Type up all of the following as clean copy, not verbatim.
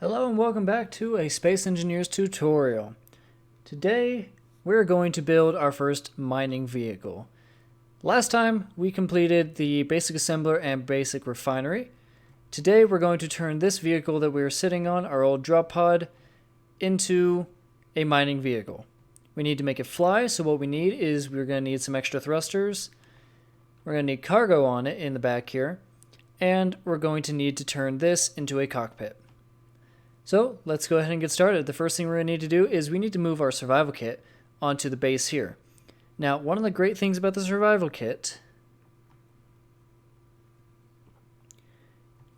Hello and welcome back to a Space Engineers tutorial. Today we're going to build our first mining vehicle. Last time we completed the basic assembler and basic refinery. Today we're going to turn this vehicle that we are sitting on, our old drop pod, into a mining vehicle. We need to make it fly, so what we need is we're going to need some extra thrusters. We're going to need cargo on it in the back here, and we're going to need to turn this into a cockpit. So let's go ahead and get started. The first thing we're going to need to do is we need to move our survival kit onto the base here. Now, one of the great things about the survival kit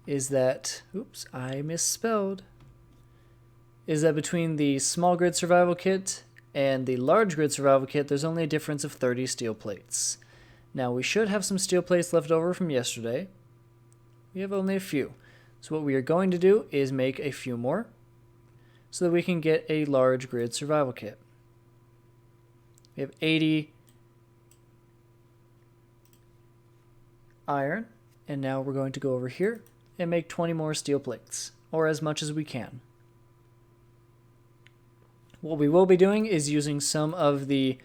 is that, oops, I misspelled, is that between the small grid survival kit and the large grid survival kit, there's only a difference of 30 steel plates. Now, we should have some steel plates left over from yesterday. We have only a few. So what we are going to do is make a few more so that we can get a large grid survival kit. We have 80 iron, and now we're going to go over here and make 20 more steel plates, or as much as we can. What we will be doing is using some of the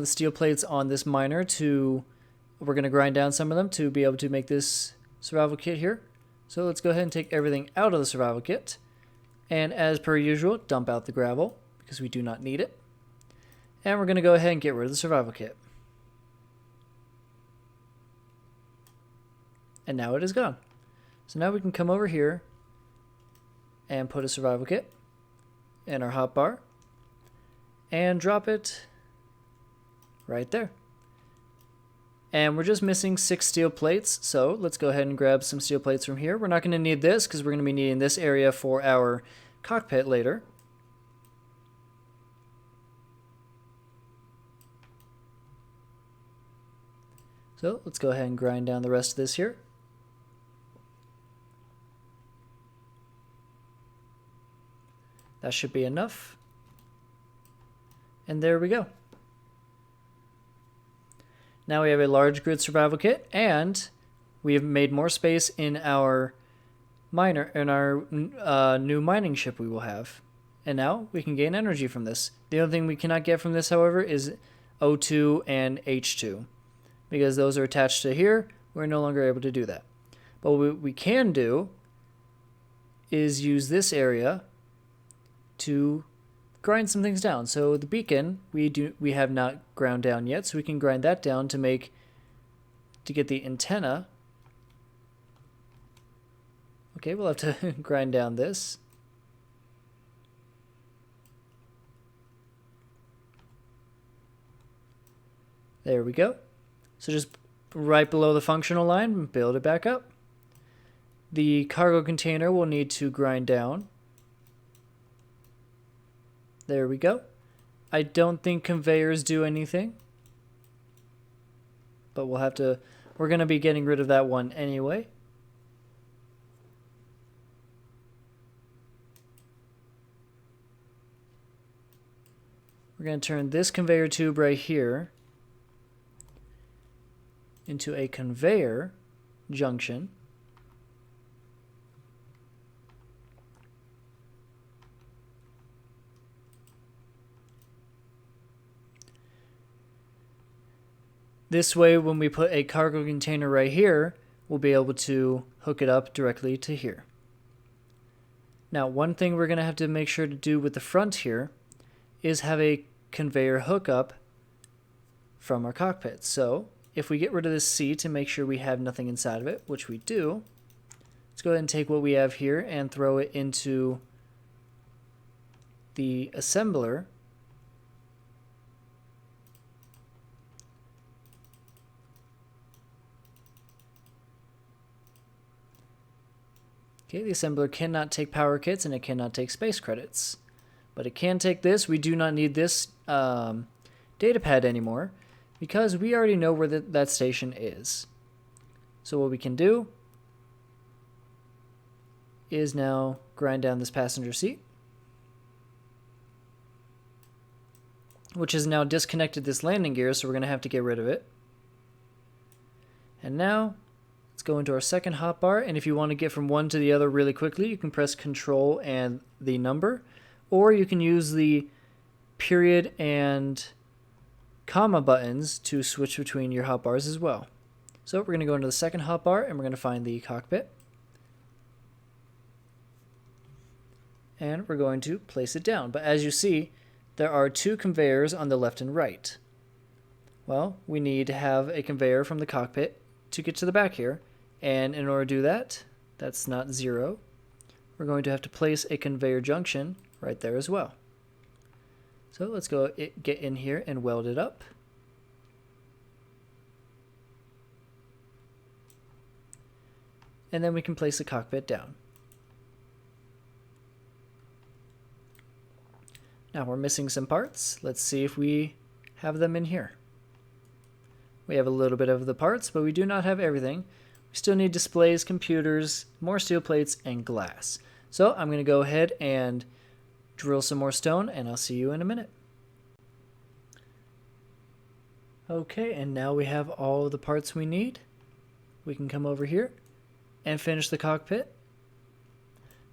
steel plates on this miner we're going to grind down some of them to be able to make this survival kit here. So let's go ahead and take everything out of the survival kit. And as per usual, dump out the gravel because we do not need it. And we're going to go ahead and get rid of the survival kit. And now it is gone. So now we can come over here and put a survival kit in our hotbar and drop it right there. And we're just missing 6 steel plates, so let's go ahead and grab some steel plates from here. We're not going to need this because we're going to be needing this area for our cockpit later. So let's go ahead and grind down the rest of this here. That should be enough. And there we go. Now we have a large grid survival kit, and we have made more space in our new mining ship we will have. And now we can gain energy from this. The only thing we cannot get from this, however, is O2 and H2. Because those are attached to here, we're no longer able to do that. But what we can do is use this area to grind some things down. So the beacon we have not ground down yet, so we can grind that down to get the antenna. Okay, we'll have to grind down this. There we go. So just right below the functional line, build it back up. The cargo container will need to grind down. There we go. I don't think conveyors do anything, but we're going to be getting rid of that one anyway. We're going to turn this conveyor tube right here into a conveyor junction. This way, when we put a cargo container right here, we'll be able to hook it up directly to here. Now, one thing we're going to have to make sure to do with the front here is have a conveyor hookup from our cockpit. So, if we get rid of this seat and make sure we have nothing inside of it, which we do, let's go ahead and take what we have here and throw it into the assembler. Okay, the assembler cannot take power kits and it cannot take space credits. But it can take this. We do not need this data pad anymore because we already know where that station is. So what we can do is now grind down this passenger seat, which has now disconnected this landing gear, so we're going to have to get rid of it. And now Let's go into our second hotbar, and if you want to get from one to the other really quickly, you can press Control and the number, or you can use the period and comma buttons to switch between your hotbars as well. So we're going to go into the second hotbar, and we're going to find the cockpit. And we're going to place it down. But as you see, there are two conveyors on the left and right. Well, we need to have a conveyor from the cockpit to get to the back here. And in order to do that, that's not 0. We're going to have to place a conveyor junction right there as well. So let's go get in here and weld it up. And then we can place the cockpit down. Now we're missing some parts. Let's see if we have them in here. We have a little bit of the parts, but we do not have everything. We still need displays, computers, more steel plates, and glass. So I'm going to go ahead and drill some more stone, and I'll see you in a minute. Okay, and now we have all of the parts we need. We can come over here and finish the cockpit.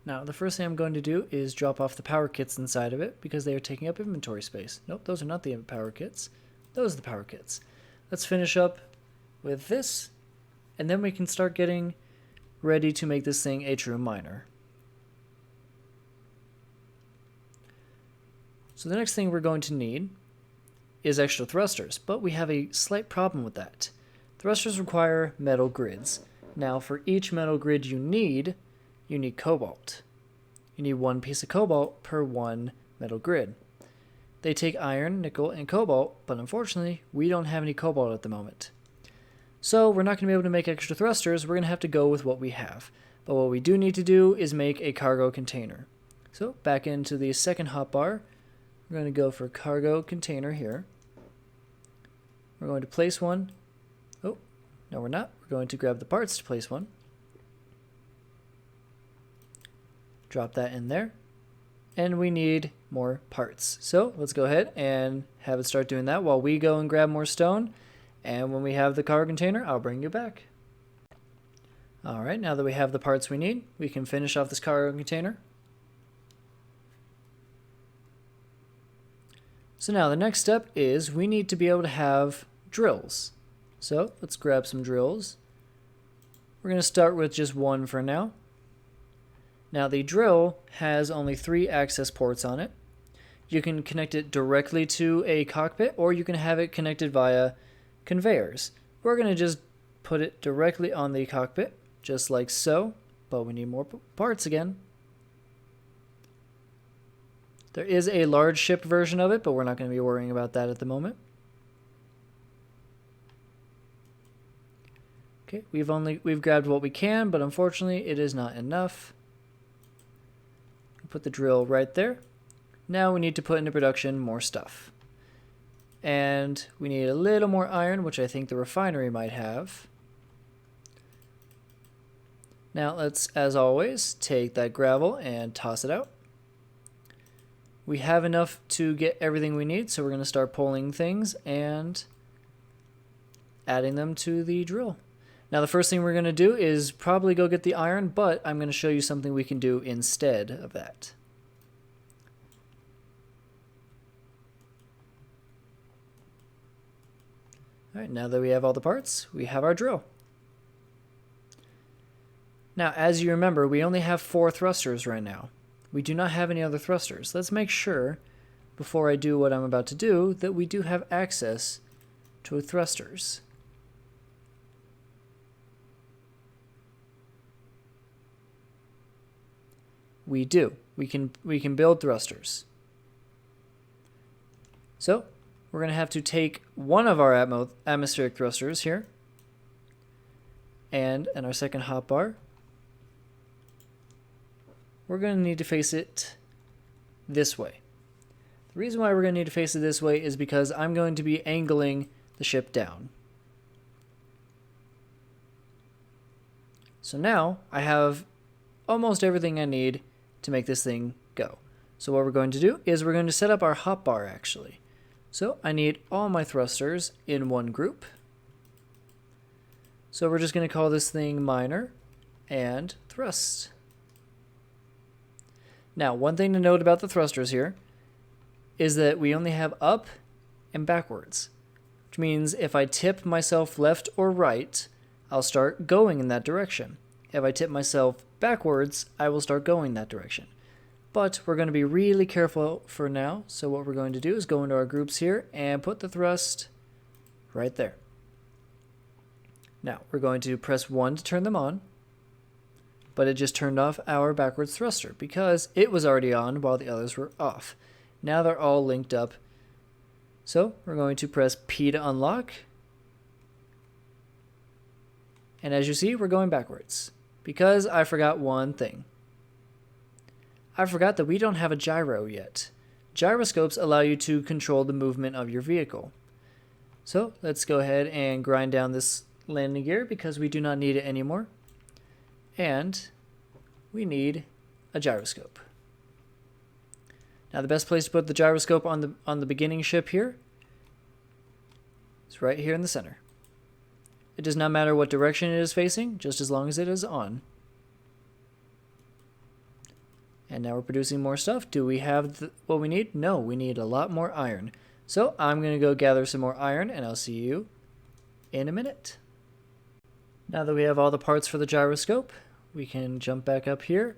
Now, the first thing I'm going to do is drop off the power kits inside of it because they are taking up inventory space. Nope, those are not the power kits. Those are the power kits. Let's finish up with this, and then we can start getting ready to make this thing a true miner. So the next thing we're going to need is extra thrusters, but we have a slight problem with that. Thrusters require metal grids. Now, for each metal grid you need cobalt. You need one piece of cobalt per one metal grid. They take iron, nickel, and cobalt, but unfortunately, we don't have any cobalt at the moment. So we're not going to be able to make extra thrusters. We're going to have to go with what we have. But what we do need to do is make a cargo container. So back into the second hotbar, we're going to go for cargo container here. We're going to place one. Oh, no we're not. We're going to grab the parts to place one. Drop that in there. And we need more parts. So let's go ahead and have it start doing that while we go and grab more stone. And when we have the cargo container, I'll bring you back. Alright, now that we have the parts we need, we can finish off this cargo container. So now the next step is we need to be able to have drills. So let's grab some drills. We're going to start with just one for now. Now the drill has only 3 access ports on it. You can connect it directly to a cockpit, or you can have it connected via conveyors. We're going to just put it directly on the cockpit, just like so, but we need more parts again. There is a large ship version of it, but we're not going to be worrying about that at the moment. Okay, we've grabbed what we can, but unfortunately it is not enough. Put the drill right there. Now we need to put into production more stuff. And we need a little more iron, which I think the refinery might have. Now let's, as always, take that gravel and toss it out. We have enough to get everything we need, so we're going to start pulling things and adding them to the drill. Now the first thing we're going to do is probably go get the iron, but I'm going to show you something we can do instead of that. Alright, now that we have all the parts, we have our drill. Now, as you remember, we only have 4 thrusters right now. We do not have any other thrusters. Let's make sure, before I do what I'm about to do, that we do have access to thrusters. We do. We can build thrusters. So we're going to have to take one of our atmospheric thrusters here, and in our second hotbar, we're going to need to face it this way. The reason why we're going to need to face it this way is because I'm going to be angling the ship down. So now I have almost everything I need to make this thing go. So what we're going to do is we're going to set up our hotbar actually. So I need all my thrusters in one group. So we're just going to call this thing minor and thrust. Now, one thing to note about the thrusters here is that we only have up and backwards, which means if I tip myself left or right, I'll start going in that direction. If I tip myself backwards, I will start going that direction. But we're going to be really careful for now, so what we're going to do is go into our groups here and put the thrust right there. Now, we're going to press 1 to turn them on, but it just turned off our backwards thruster because it was already on while the others were off. Now they're all linked up. So we're going to press P to unlock. And as you see, we're going backwards because I forgot one thing. I forgot that we don't have a gyro yet. Gyroscopes allow you to control the movement of your vehicle. So let's go ahead and grind down this landing gear because we do not need it anymore. And we need a gyroscope. Now the best place to put the gyroscope on the beginning ship here is right here in the center. It does not matter what direction it is facing, just as long as it is on. And now we're producing more stuff. Do we have what we need? No, we need a lot more iron. So I'm going to go gather some more iron, and I'll see you in a minute. Now that we have all the parts for the gyroscope, we can jump back up here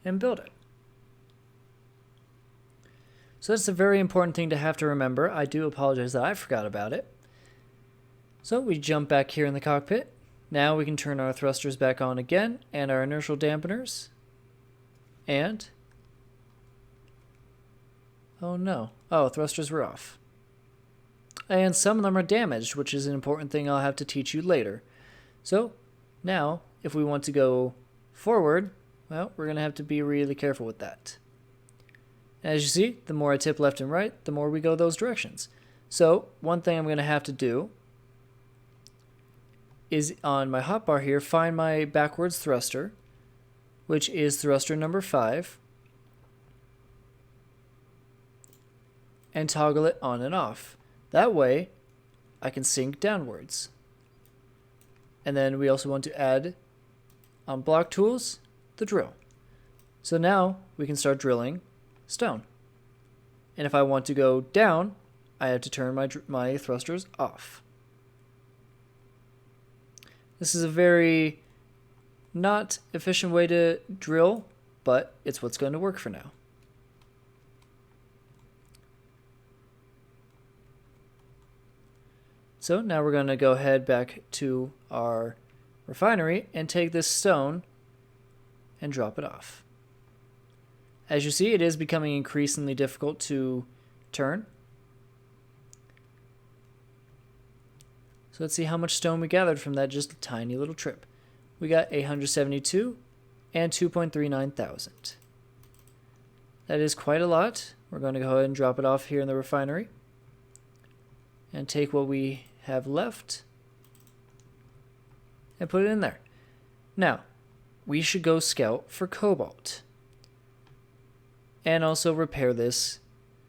and build it. So that's a very important thing to have to remember. I do apologize that I forgot about it. So we jump back here in the cockpit. Now we can turn our thrusters back on again and our inertial dampeners. And, oh no, thrusters were off. And some of them are damaged, which is an important thing I'll have to teach you later. So now, if we want to go forward, well, we're going to have to be really careful with that. As you see, the more I tip left and right, the more we go those directions. So one thing I'm going to have to do is on my hotbar here, find my backwards thruster, which is thruster number 5, and toggle it on and off. That way, I can sink downwards. And then we also want to add, on block tools, the drill. So now we can start drilling stone. And if I want to go down, I have to turn my thrusters off. This is a very not efficient way to drill, but it's what's going to work for now. So now we're going to go ahead back to our refinery and take this stone and drop it off. As you see, it is becoming increasingly difficult to turn. So let's see how much stone we gathered from that just tiny little trip. We got 872 and 2.39 thousand. That is quite a lot. We're going to go ahead and drop it off here in the refinery and take what we have left and put it in there. Now, we should go scout for cobalt and also repair this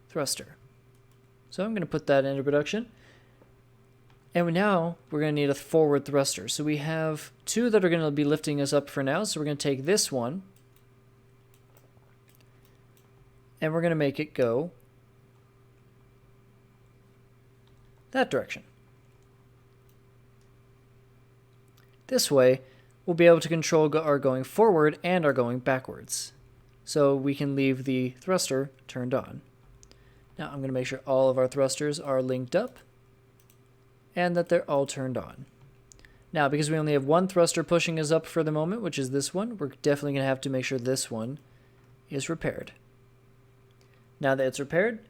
thruster. So I'm going to put that into production. And now we're going to need a forward thruster. So we have 2 that are going to be lifting us up for now. So we're going to take this one and we're going to make it go that direction. This way, we'll be able to control our going forward and our going backwards. So we can leave the thruster turned on. Now I'm going to make sure all of our thrusters are linked up and that they're all turned on. Now, because we only have one thruster pushing us up for the moment, which is this one, we're definitely going to have to make sure this one is repaired. Now that it's repaired,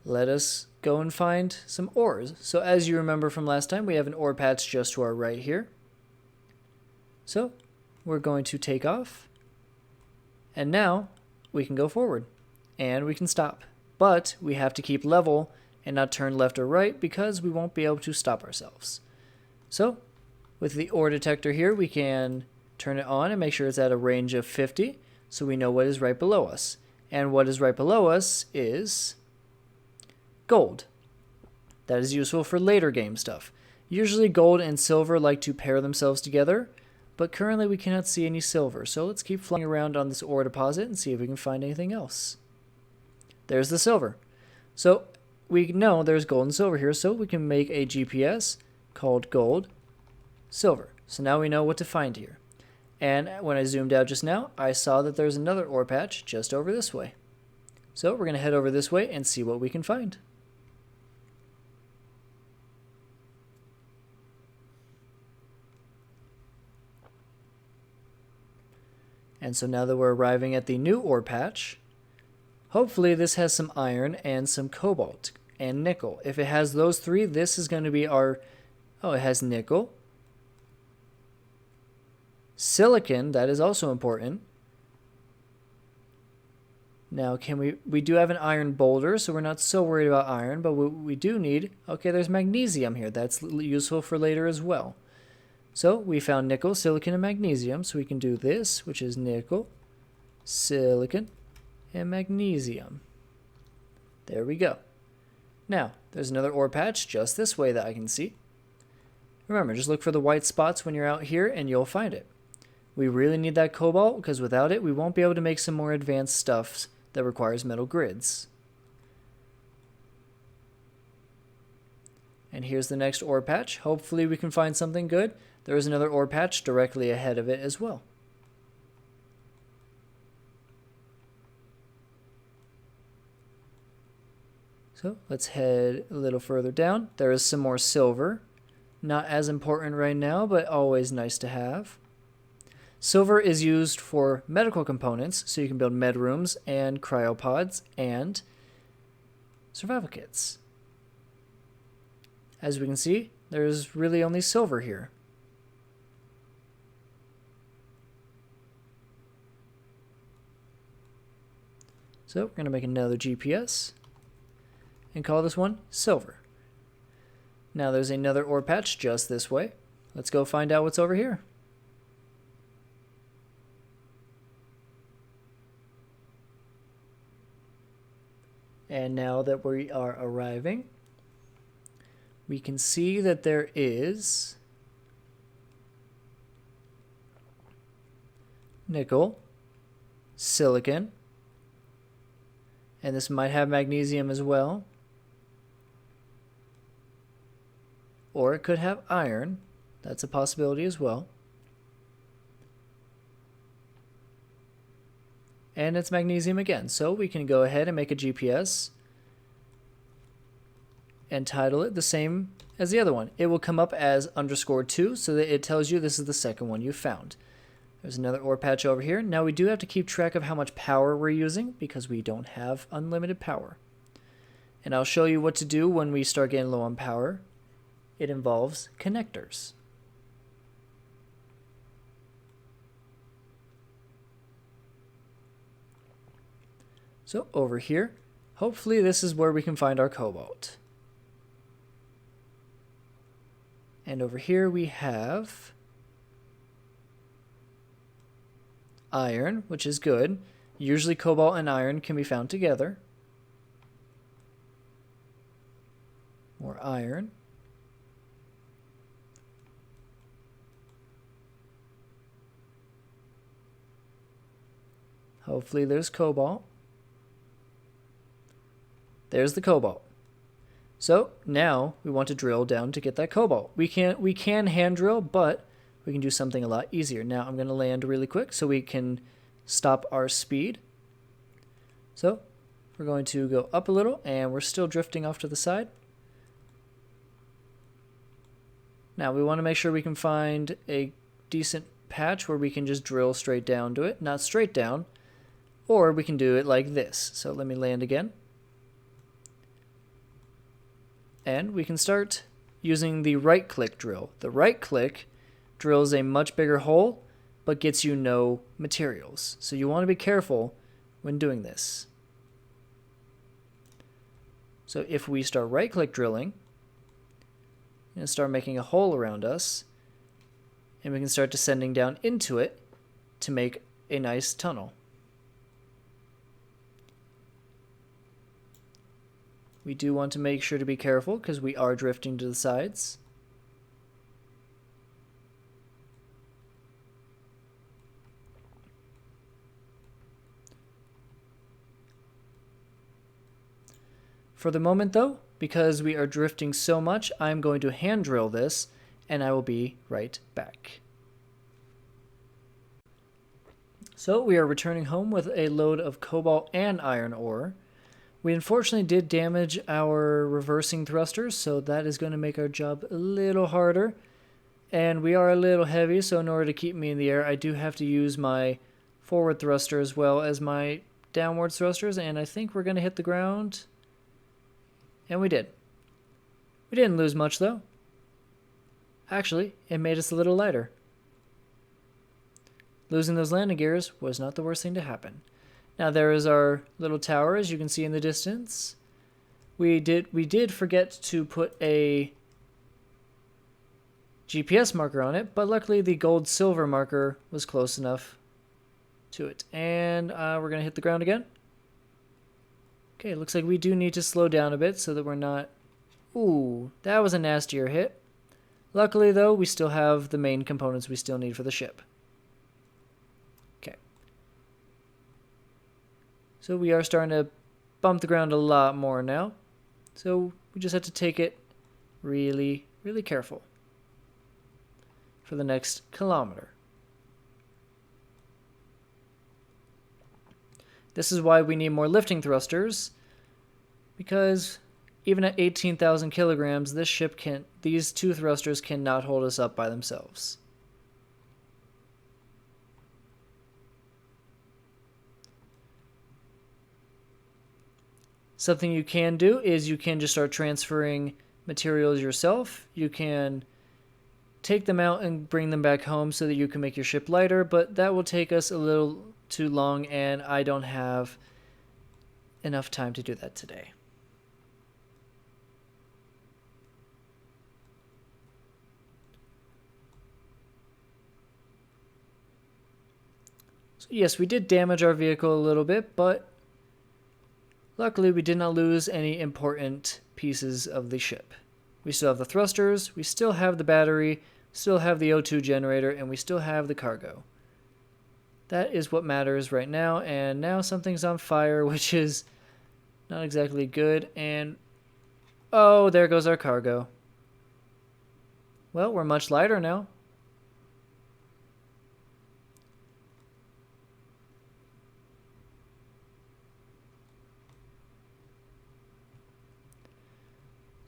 let us go and find some ores. So as you remember from last time, we have an ore patch just to our right here. So we're going to take off, and now we can go forward, and we can stop. But we have to keep level and not turn left or right because we won't be able to stop ourselves. So with the ore detector here, we can turn it on and make sure it's at a range of 50 so we know what is right below us. And what is right below us is gold. That is useful for later game stuff. Usually gold and silver like to pair themselves together, but currently we cannot see any silver, so let's keep flying around on this ore deposit and see if we can find anything else. There's the silver. So we know there's gold and silver here, so we can make a GPS called gold, silver. So now we know what to find here. And when I zoomed out just now, I saw that there's another ore patch just over this way. So we're going to head over this way and see what we can find. And so now that we're arriving at the new ore patch, hopefully this has some iron and some cobalt and nickel. If it has those three, this is going to be our... Oh, it has nickel. Silicon, that is also important. Now, we do have an iron boulder, so we're not so worried about iron, but what we do need... Okay, there's magnesium here. That's useful for later as well. So we found nickel, silicon, and magnesium. So we can do this, which is nickel, silicon, and magnesium. There we go. Now, there's another ore patch just this way that I can see. Remember, just look for the white spots when you're out here and you'll find it. We really need that cobalt because without it, we won't be able to make some more advanced stuff that requires metal grids. And here's the next ore patch. Hopefully we can find something good. There is another ore patch directly ahead of it as well. So let's head a little further down. There is some more silver. Not as important right now, but always nice to have. Silver is used for medical components, so you can build med rooms and cryopods and survival kits. As we can see, there's really only silver here. So we're going to make another GPS and call this one silver. Now there's another ore patch just this way. Let's go find out what's over here. And now that we are arriving, we can see that there is nickel, silicon, and this might have magnesium as well. Or it could have iron. That's a possibility as well. And it's magnesium again. So we can go ahead and make a GPS and title it the same as the other one. It will come up as _2 so that it tells you this is the second one you found. There's another ore patch over here. Now we do have to keep track of how much power we're using because we don't have unlimited power. And I'll show you what to do when we start getting low on power. It involves connectors. So over here, hopefully this is where we can find our cobalt. And over here we have iron, which is good. Usually cobalt and iron can be found together. More iron. Hopefully there's cobalt. There's the cobalt. So now we want to drill down to get that cobalt. We can hand drill, but we can do something a lot easier. Now I'm going to land really quick so we can stop our speed. So we're going to go up a little and we're still drifting off to the side. Now we want to make sure we can find a decent patch where we can just drill straight down to it. Not straight down, or we can do it like this. So let me land again. And we can start using the right-click drill. The right-click drills a much bigger hole, but gets you no materials. So you want to be careful when doing this. So if we start right-click drilling, and start making a hole around us, and we can start descending down into it to make a nice tunnel. We do want to make sure to be careful because we are drifting to the sides. For the moment though, because we are drifting so much, I'm going to hand drill this, and I will be right back. So we are returning home with a load of cobalt and iron ore. We unfortunately did damage our reversing thrusters, so that is going to make our job a little harder. And we are a little heavy, so in order to keep me in the air, I do have to use my forward thruster as well as my downward thrusters, and I think we're going to hit the ground. And we did. We didn't lose much though. Actually, it made us a little lighter. Losing those landing gears was not the worst thing to happen. Now there is our little tower, as you can see in the distance. We did forget to put a GPS marker on it, but luckily the gold-silver marker was close enough to it. And we're going to hit the ground again. Okay, looks like we do need to slow down a bit so that we're not... Ooh, that was a nastier hit. Luckily, though, we still have the main components we still need for the ship. Okay. So we are starting to bump the ground a lot more now. So we just have to take it really, really careful for the next kilometer. This is why we need more lifting thrusters, because even at 18,000 kilograms, these two thrusters cannot hold us up by themselves. Something you can do is you can just start transferring materials yourself. You can take them out and bring them back home so that you can make your ship lighter, but that will take us a little too long, and I don't have enough time to do that today. So yes, we did damage our vehicle a little bit, but luckily we did not lose any important pieces of the ship. We still have the thrusters, we still have the battery, still have the O2 generator, and we still have the cargo. That is what matters right now, and now something's on fire, which is not exactly good, and oh, there goes our cargo. Well, we're much lighter now.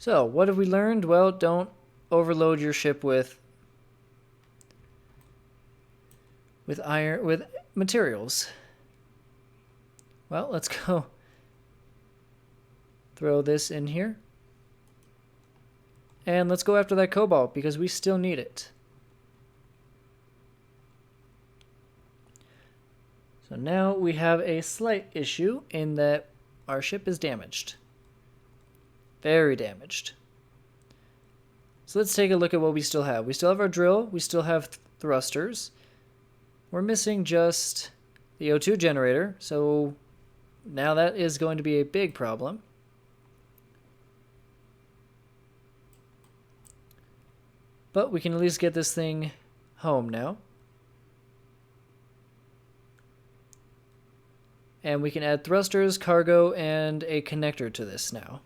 So, what have we learned? Well, don't overload your ship with materials. Well, let's go throw this in here. And let's go after that cobalt, because we still need it. So now we have a slight issue in that our ship is damaged. Very damaged. So let's take a look at what we still have. We still have our drill. We still have thrusters. We're missing just the O2 generator, so now that is going to be a big problem. But we can at least get this thing home now. And we can add thrusters, cargo, and a connector to this now.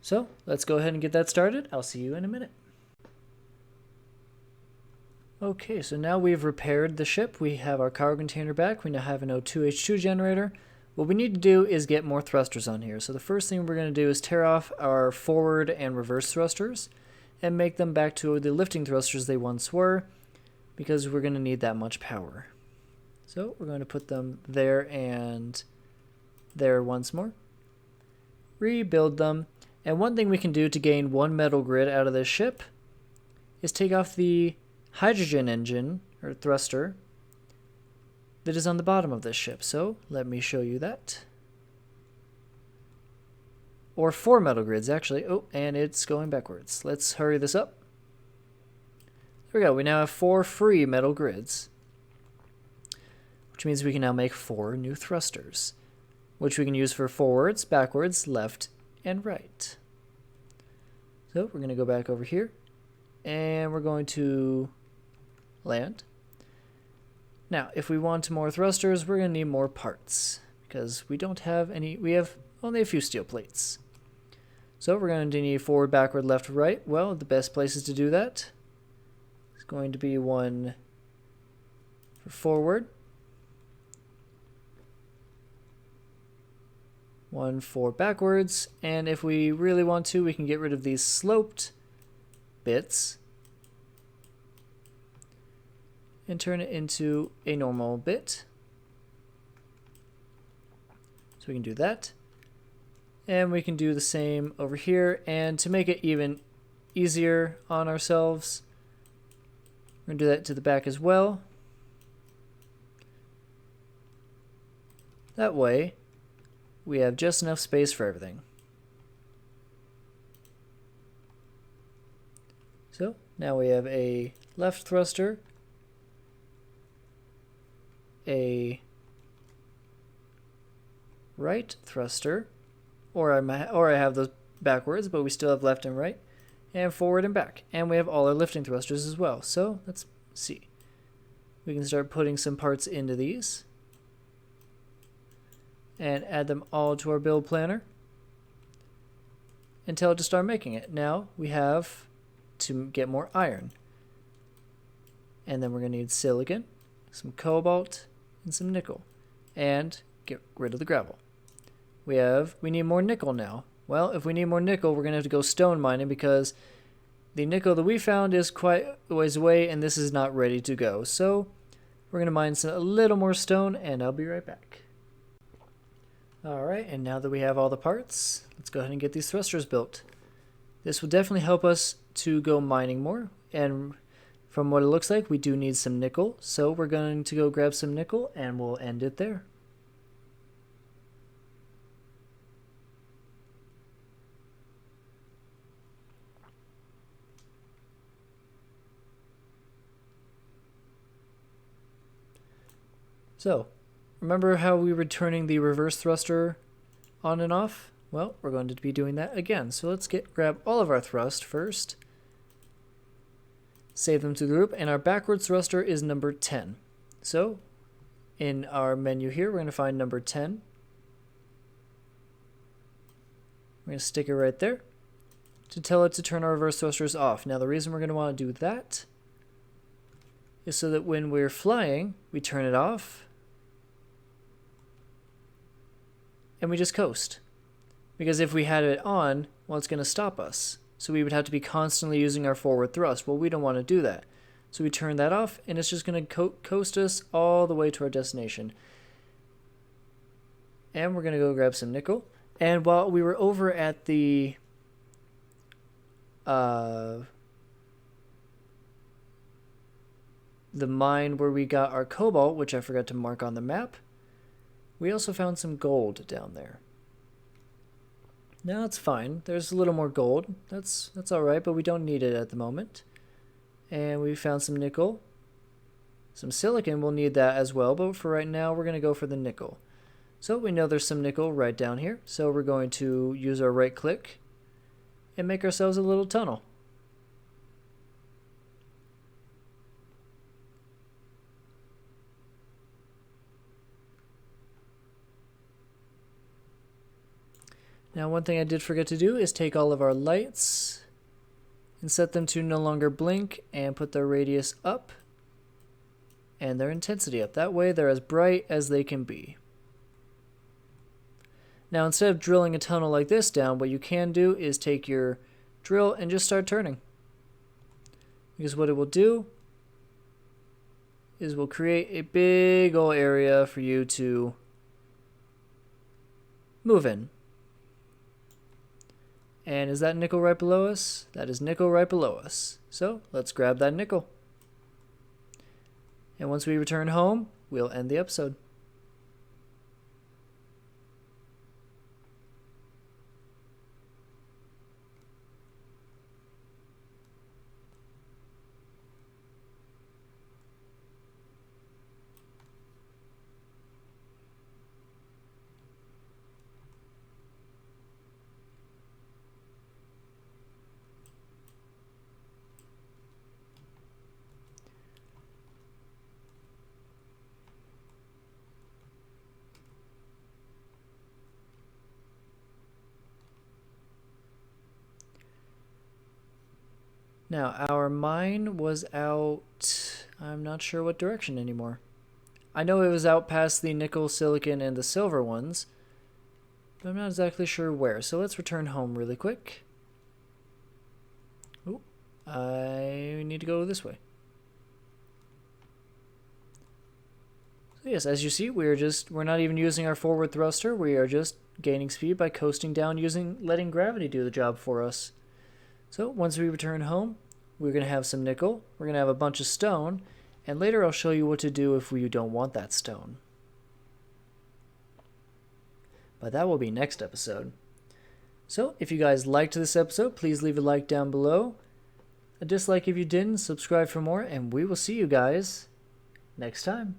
So let's go ahead and get that started. I'll see you in a minute. Okay, so now we've repaired the ship. We have our cargo container back. We now have an O2H2 generator. What we need to do is get more thrusters on here. So the first thing we're going to do is tear off our forward and reverse thrusters and make them back to the lifting thrusters they once were, because we're going to need that much power. So we're going to put them there and there once more. Rebuild them. And one thing we can do to gain one metal grid out of this ship is take off the hydrogen engine, or thruster, that is on the bottom of this ship. So let me show you that. Or 4 metal grids, actually. Oh, and it's going backwards. Let's hurry this up. There we go. We now have 4 free metal grids, which means we can now make 4 new thrusters, which we can use for forwards, backwards, left, and right. So we're going to go back over here, and we're going to land. Now, if we want more thrusters, we're going to need more parts because we don't have any, we have only a few steel plates. So we're going to need forward, backward, left, right. Well, the best places to do that is going to be one for forward, one for backwards, and if we really want to, we can get rid of these sloped bits and turn it into a normal bit. So we can do that. And we can do the same over here. And to make it even easier on ourselves, we're going to do that to the back as well. That way, we have just enough space for everything. So now we have a left thruster, a right thruster, or I have those backwards, but we still have left and right, and forward and back. And we have all our lifting thrusters as well. So let's see. We can start putting some parts into these and add them all to our build planner and tell it to start making it. Now we have to get more iron. And then we're going to need silicon, some cobalt, and some nickel, and get rid of the gravel. We need more nickel now. Well, if we need more nickel, we're going to have to go stone mining because the nickel that we found is quite a ways away and this is not ready to go. So we're going to mine a little more stone and I'll be right back. Alright, and now that we have all the parts, let's go ahead and get these thrusters built. This will definitely help us to go mining more, and from what it looks like, we do need some nickel, so we're going to go grab some nickel and we'll end it there. So, remember how we were turning the reverse thruster on and off? Well, we're going to be doing that again. So let's grab all of our thrust first. Save them to the group, and our backwards thruster is number 10. So, in our menu here, we're going to find number 10. We're going to stick it right there to tell it to turn our reverse thrusters off. Now, the reason we're going to want to do that is so that when we're flying, we turn it off and we just coast. Because if we had it on, well, it's going to stop us. So we would have to be constantly using our forward thrust. Well, we don't want to do that. So we turn that off, and it's just going to coast us all the way to our destination. And we're going to go grab some nickel. And while we were over at the mine where we got our cobalt, which I forgot to mark on the map, we also found some gold down there. Now that's fine. There's a little more gold. That's all right, but we don't need it at the moment. And we found some nickel. Some silicon, we'll need that as well, but for right now we're going to go for the nickel. So we know there's some nickel right down here, so we're going to use our right click and make ourselves a little tunnel. Now, one thing I did forget to do is take all of our lights and set them to no longer blink and put their radius up and their intensity up. That way they're as bright as they can be. Now, instead of drilling a tunnel like this down, what you can do is take your drill and just start turning. Because what it will do is we'll create a big old area for you to move in. And is that nickel right below us? That is nickel right below us. So let's grab that nickel. And once we return home, we'll end the episode. Now, our mine was out, I'm not sure what direction anymore. I know it was out past the nickel, silicon, and the silver ones, but I'm not exactly sure where. So let's return home really quick. Oh, I need to go this way. So yes, as you see, we're not even using our forward thruster. We are just gaining speed by coasting down letting gravity do the job for us. So once we return home, we're going to have some nickel, we're going to have a bunch of stone, and later I'll show you what to do if we don't want that stone. But that will be next episode. So if you guys liked this episode, please leave a like down below, a dislike if you didn't, subscribe for more, and we will see you guys next time.